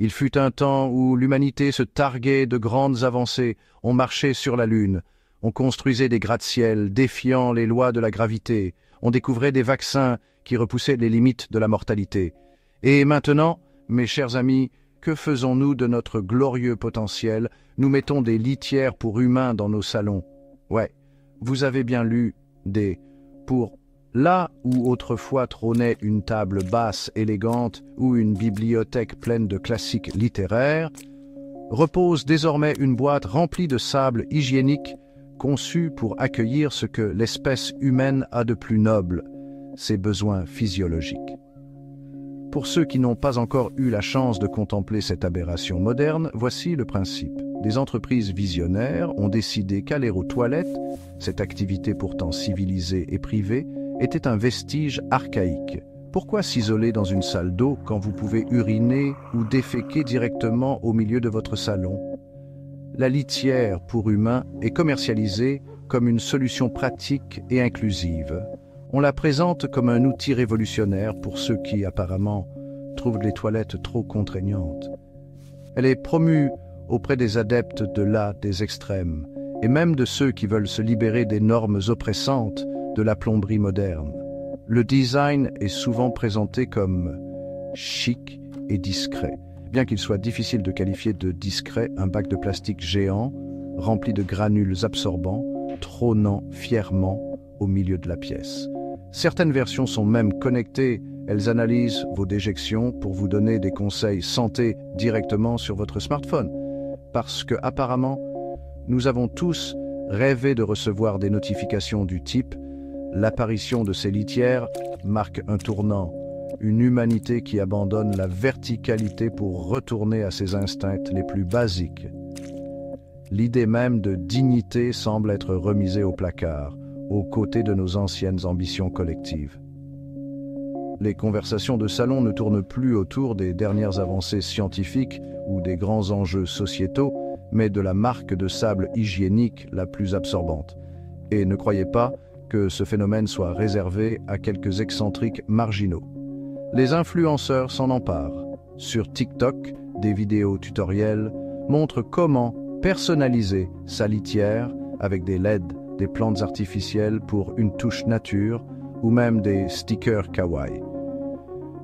Il fut un temps où l'humanité se targuait de grandes avancées. On marchait sur la Lune, on construisait des gratte-ciel défiant les lois de la gravité, on découvrait des vaccins qui repoussaient les limites de la mortalité. Et maintenant, mes chers amis, que faisons-nous de notre glorieux potentiel? Nous mettons des litières pour humains dans nos salons. Ouais, vous avez bien lu pour là où autrefois trônait une table basse élégante ou une bibliothèque pleine de classiques littéraires, repose désormais une boîte remplie de sable hygiénique conçue pour accueillir ce que l'espèce humaine a de plus noble, ses besoins physiologiques. Pour ceux qui n'ont pas encore eu la chance de contempler cette aberration moderne, voici le principe. Des entreprises visionnaires ont décidé qu'aller aux toilettes, cette activité pourtant civilisée et privée, était un vestige archaïque. Pourquoi s'isoler dans une salle d'eau quand vous pouvez uriner ou déféquer directement au milieu de votre salon? La litière pour humains est commercialisée comme une solution pratique et inclusive. On la présente comme un outil révolutionnaire pour ceux qui, apparemment, trouvent les toilettes trop contraignantes. Elle est promue auprès des adeptes des extrêmes, et même de ceux qui veulent se libérer des normes oppressantes de la plomberie moderne. Le design est souvent présenté comme chic et discret. Bien qu'il soit difficile de qualifier de discret un bac de plastique géant, rempli de granules absorbants, trônant fièrement au milieu de la pièce. Certaines versions sont même connectées, elles analysent vos déjections pour vous donner des conseils santé directement sur votre smartphone. Parce que, apparemment, nous avons tous rêvé de recevoir des notifications du type « L'apparition de ces litières marque un tournant, une humanité qui abandonne la verticalité pour retourner à ses instincts les plus basiques. » L'idée même de dignité semble être remisée au placard, aux côtés de nos anciennes ambitions collectives. Les conversations de salon ne tournent plus autour des dernières avancées scientifiques ou des grands enjeux sociétaux, mais de la marque de sable hygiénique la plus absorbante. Et ne croyez pas que ce phénomène soit réservé à quelques excentriques marginaux. Les influenceurs s'en emparent. Sur TikTok, des vidéos tutoriels montrent comment personnaliser sa litière avec des LED, des plantes artificielles pour une touche nature ou même des stickers kawaii.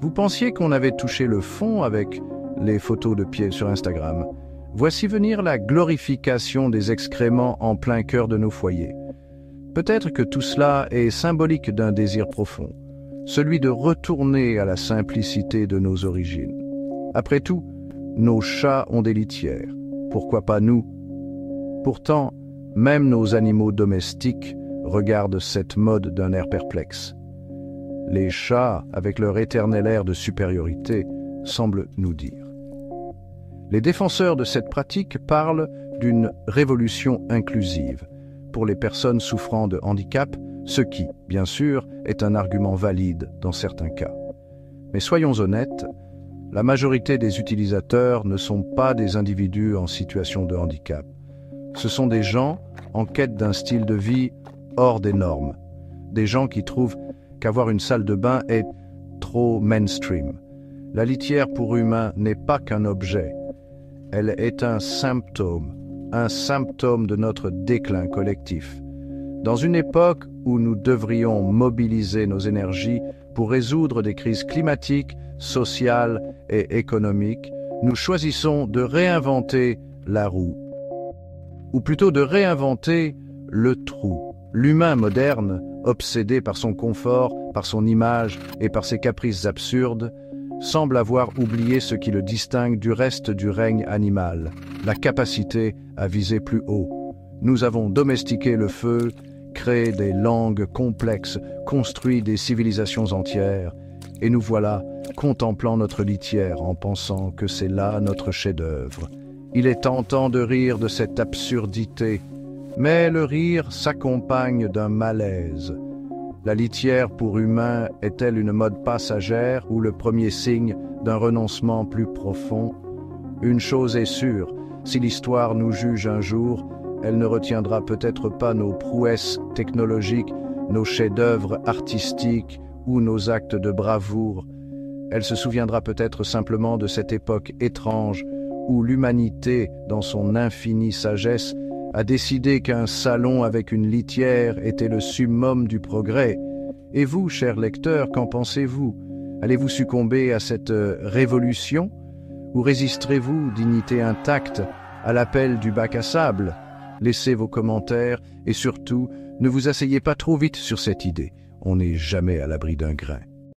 Vous pensiez qu'on avait touché le fond avec les photos de pieds sur Instagram. Voici venir la glorification des excréments en plein cœur de nos foyers. Peut-être que tout cela est symbolique d'un désir profond, celui de retourner à la simplicité de nos origines. Après tout, nos chats ont des litières. Pourquoi pas nous? Pourtant, même nos animaux domestiques regardent cette mode d'un air perplexe. Les chats, avec leur éternel air de supériorité, semblent nous dire. Les défenseurs de cette pratique parlent d'une révolution inclusive pour les personnes souffrant de handicap, ce qui, bien sûr, est un argument valide dans certains cas. Mais soyons honnêtes, la majorité des utilisateurs ne sont pas des individus en situation de handicap. Ce sont des gens en quête d'un style de vie hors des normes, des gens qui trouvent qu'avoir une salle de bain est trop mainstream. La litière pour humains n'est pas qu'un objet, elle est un symptôme de notre déclin collectif. Dans une époque où nous devrions mobiliser nos énergies pour résoudre des crises climatiques, sociales et économiques, nous choisissons de réinventer la roue, ou plutôt de réinventer le trou. L'humain moderne, obsédé par son confort, par son image et par ses caprices absurdes, semble avoir oublié ce qui le distingue du reste du règne animal, la capacité à viser plus haut. Nous avons domestiqué le feu, créé des langues complexes, construit des civilisations entières, et nous voilà contemplant notre litière en pensant que c'est là notre chef-d'œuvre. Il est tentant de rire de cette absurdité, mais le rire s'accompagne d'un malaise. La litière pour humains est-elle une mode passagère ou le premier signe d'un renoncement plus profond? Une chose est sûre, si l'histoire nous juge un jour, elle ne retiendra peut-être pas nos prouesses technologiques, nos chefs-d'œuvre artistiques ou nos actes de bravoure, Elle se souviendra peut-être simplement de cette époque étrange où l'humanité, dans son infinie sagesse, a décidé qu'un salon avec une litière était le summum du progrès. Et vous, cher lecteur, qu'en pensez-vous? Allez-vous succomber à cette révolution? Ou résisterez-vous, dignité intacte, à l'appel du bac à sable? Laissez vos commentaires et surtout, ne vous asseyez pas trop vite sur cette idée. On n'est jamais à l'abri d'un grain.